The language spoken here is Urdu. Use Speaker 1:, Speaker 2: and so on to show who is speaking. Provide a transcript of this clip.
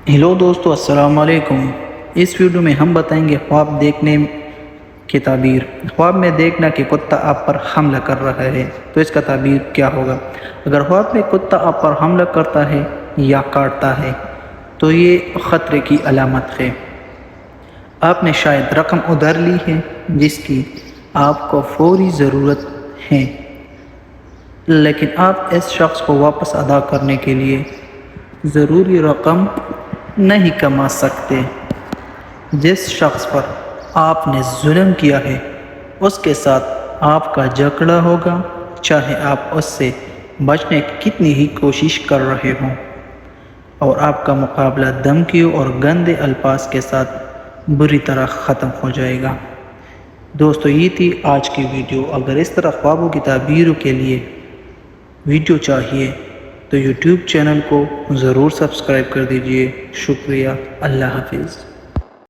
Speaker 1: ہیلو دوستو، السلام علیکم۔ اس ویڈیو میں ہم بتائیں گے خواب دیکھنے کی تعبیر۔ خواب میں دیکھنا کہ کتا آپ پر حملہ کر رہا ہے تو اس کا تعبیر کیا ہوگا؟ اگر خواب میں کتا آپ پر حملہ کرتا ہے یا کاٹتا ہے تو یہ خطرے کی علامت ہے۔ آپ نے شاید رقم ادھار لی ہے جس کی آپ کو فوری ضرورت ہے، لیکن آپ اس شخص کو واپس ادا کرنے کے لیے ضروری رقم نہیں کما سکتے۔ جس شخص پر آپ نے ظلم کیا ہے اس کے ساتھ آپ کا جھگڑا ہوگا، چاہے آپ اس سے بچنے کی کتنی ہی کوشش کر رہے ہوں، اور آپ کا مقابلہ دھمکیوں اور گندے الفاظ کے ساتھ بری طرح ختم ہو جائے گا۔ دوستو، یہ تھی آج کی ویڈیو۔ اگر اس طرح خوابوں کی تعبیروں کے لیے ویڈیو چاہیے تو یوٹیوب چینل کو ضرور سبسکرائب کر دیجئے۔ شکریہ، اللہ حافظ۔